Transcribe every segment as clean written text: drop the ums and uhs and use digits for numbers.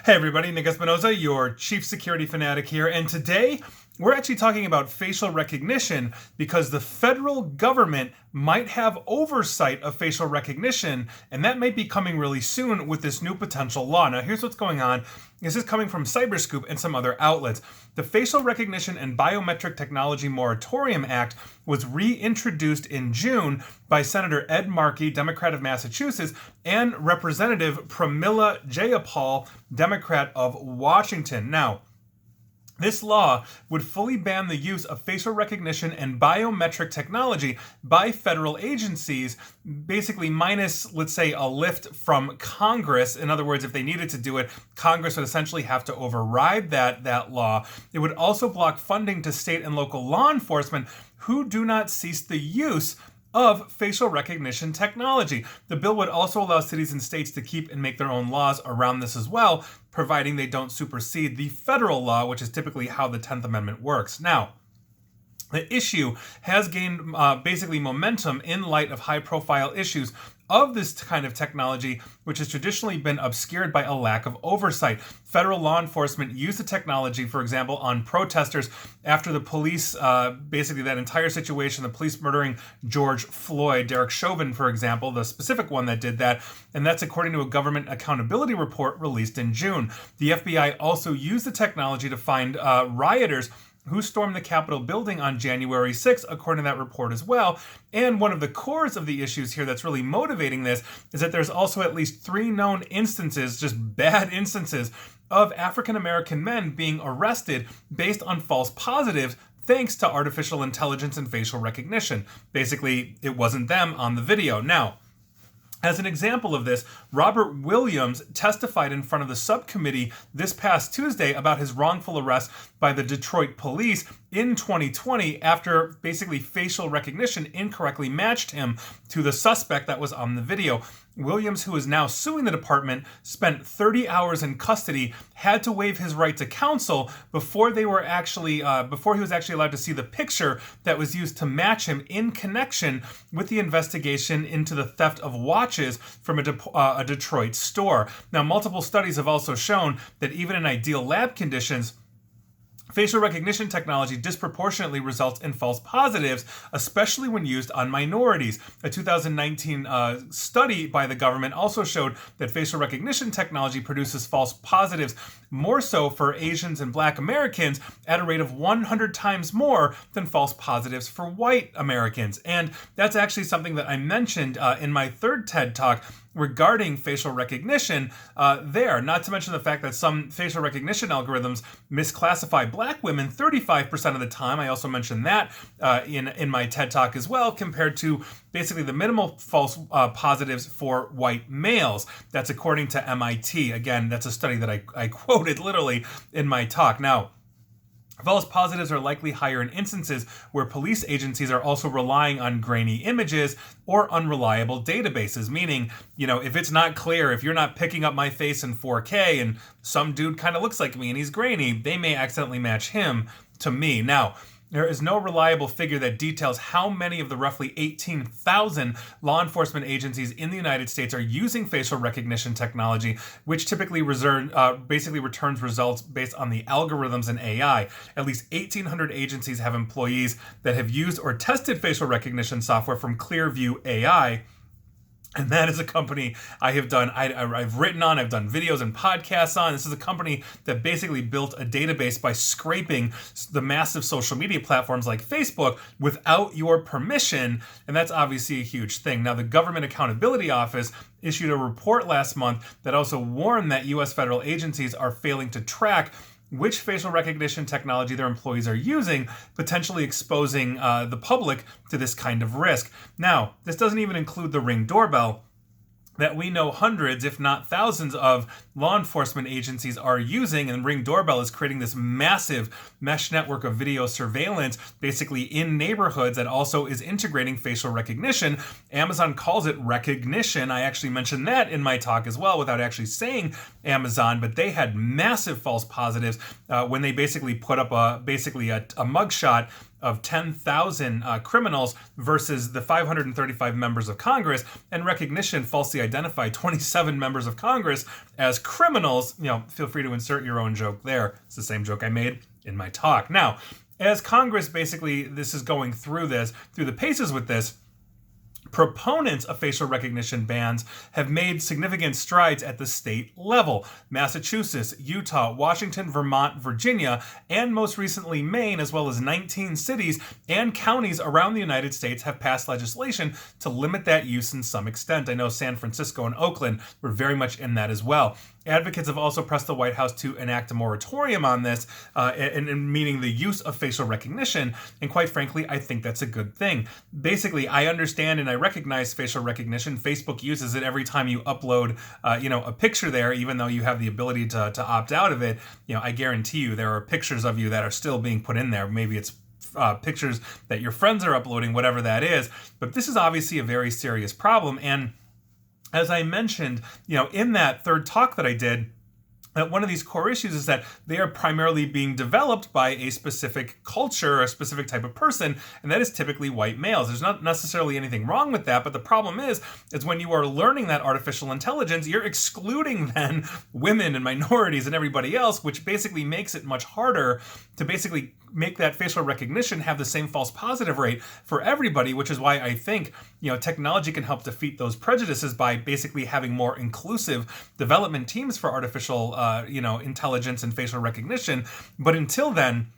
Hey everybody, Nick Espinoza, your chief security fanatic here, and today we're actually talking about facial recognition because the federal government might have oversight of facial recognition, and that might be coming really soon with this new potential law. Now here's what's going on. This is coming from Cyberscoop and some other outlets. The Facial Recognition and Biometric Technology Moratorium Act was reintroduced in June by Senator Ed Markey, Democrat of Massachusetts, and Representative Pramila Jayapal, Democrat of Washington. Now, this law would fully ban the use of facial recognition and biometric technology by federal agencies, basically minus, let's say, a lift from Congress. In other words, if they needed to do it, Congress would essentially have to override that law. It would also block funding to state and local law enforcement who do not cease the use of facial recognition technology. The bill would also allow cities and states to keep and make their own laws around this as well, providing they don't supersede the federal law, which is typically how the 10th Amendment works. Now, the issue has gained basically momentum in light of high-profile issues of this kind of technology, which has traditionally been obscured by a lack of oversight. Federal law enforcement used the technology, for example, on protesters after the police, basically that entire situation, the police murdering George Floyd, Derek Chauvin, for example, the specific one that did that, and that's according to a government accountability report released in June. The FBI also used the technology to find rioters who stormed the Capitol building on January 6th, according to that report as well. And one of the cores of the issues here that's really motivating this is that there's also at least 3 known instances, just bad instances, of African-American men being arrested based on false positives thanks to artificial intelligence and facial recognition. Basically, it wasn't them on the video. Now, as an example of this, Robert Williams testified in front of the subcommittee this past Tuesday about his wrongful arrest by the Detroit police in 2020 after basically facial recognition incorrectly matched him to the suspect that was on the video. Williams, who is now suing the department, spent 30 hours in custody, had to waive his right to counsel before he was actually allowed to see the picture that was used to match him in connection with the investigation into the theft of watches from a Detroit store. Now, multiple studies have also shown that even in ideal lab conditions, facial recognition technology disproportionately results in false positives, especially when used on minorities. A 2019 study by the government also showed that facial recognition technology produces false positives more so for Asians and Black Americans at a rate of 100 times more than false positives for white Americans. And that's actually something that I mentioned in my third TED Talk regarding facial recognition there, not to mention the fact that some facial recognition algorithms misclassify Black women 35% of the time. I also mentioned that in my TED Talk as well, compared to basically the minimal false positives for white males. That's according to MIT. Again, that's a study that I quoted literally in my talk. Now, false positives are likely higher in instances where police agencies are also relying on grainy images or unreliable databases, meaning, if it's not clear, if you're not picking up my face in 4K and some dude kind of looks like me and he's grainy, they may accidentally match him to me. Now, there is no reliable figure that details how many of the roughly 18,000 law enforcement agencies in the United States are using facial recognition technology, which typically basically returns results based on the algorithms and AI. At least 1,800 agencies have employees that have used or tested facial recognition software from Clearview AI. And that is a company I have done, I've written on, I've done videos and podcasts on. This is a company that basically built a database by scraping the massive social media platforms like Facebook without your permission. And that's obviously a huge thing. Now, the Government Accountability Office issued a report last month that also warned that U.S. federal agencies are failing to track which facial recognition technology their employees are using, potentially exposing the public to this kind of risk. Now, this doesn't even include the Ring doorbell that we know hundreds, if not thousands, of law enforcement agencies are using, and Ring Doorbell is creating this massive mesh network of video surveillance, basically in neighborhoods, that also is integrating facial recognition. Amazon calls it recognition. I actually mentioned that in my talk as well, without actually saying Amazon, but they had massive false positives when they basically put up a mugshot of 10,000 criminals versus the 535 members of Congress, and Recognition falsely identified 27 members of Congress as criminals. Feel free to insert your own joke there. It's the same joke I made in my talk. Now, as Congress basically, this is going through the paces with this, proponents of facial recognition bans have made significant strides at the state level. Massachusetts, Utah, Washington, Vermont, Virginia, and most recently Maine, as well as 19 cities and counties around the United States have passed legislation to limit that use in some extent. I know San Francisco and Oakland were very much in that as well. Advocates have also pressed the White House to enact a moratorium on this, and meaning the use of facial recognition. And quite frankly, I think that's a good thing. Basically, I understand and I recognize facial recognition. Facebook uses it every time you upload, a picture there, even though you have the ability to opt out of it. I guarantee you there are pictures of you that are still being put in there. Maybe it's pictures that your friends are uploading, whatever that is. But this is obviously a very serious problem. And as I mentioned, in that third talk that I did, that one of these core issues is that they are primarily being developed by a specific culture or a specific type of person, and that is typically white males. There's not necessarily anything wrong with that, but the problem is when you are learning that artificial intelligence, you're excluding then women and minorities and everybody else, which basically makes it much harder to basically make that facial recognition have the same false positive rate for everybody, which is why I think technology can help defeat those prejudices by basically having more inclusive development teams for artificial intelligence and facial recognition. But until then,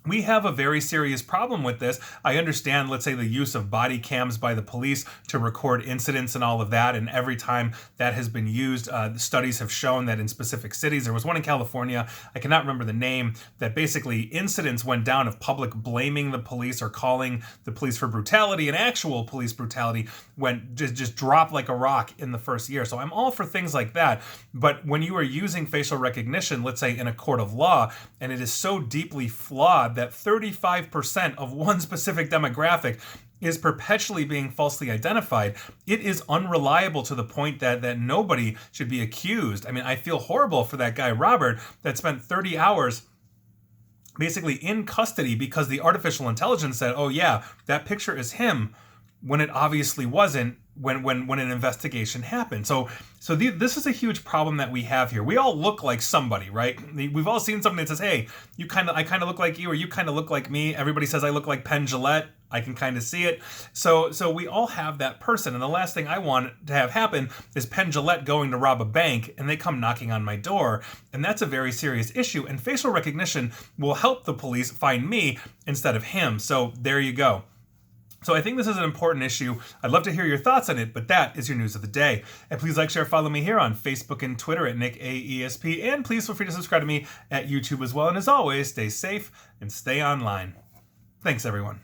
we have a very serious problem with this. I understand, let's say, the use of body cams by the police to record incidents and all of that. And every time that has been used, the studies have shown that in specific cities, there was one in California, I cannot remember the name, that basically incidents went down of public blaming the police or calling the police for brutality, and actual police brutality went just dropped like a rock in the first year. So I'm all for things like that. But when you are using facial recognition, let's say in a court of law, and it is so deeply flawed that 35% of one specific demographic is perpetually being falsely identified, it is unreliable to the point that nobody should be accused. I mean, I feel horrible for that guy, Robert, that spent 30 hours basically in custody because the artificial intelligence said, oh yeah, that picture is him, when it obviously wasn't when an investigation happened. So this is a huge problem that we have here. We all look like somebody, right? We've all seen something that says, hey, I kind of look like you, or you kind of look like me. Everybody says I look like Penn Jillette. I can kind of see it. So we all have that person. And the last thing I want to have happen is Penn Jillette going to rob a bank and they come knocking on my door. And that's a very serious issue. And facial recognition will help the police find me instead of him. So there you go. So I think this is an important issue. I'd love to hear your thoughts on it, but that is your news of the day. And please like, share, follow me here on Facebook and Twitter at NickAESP. And please feel free to subscribe to me at YouTube as well. And as always, stay safe and stay online. Thanks, everyone.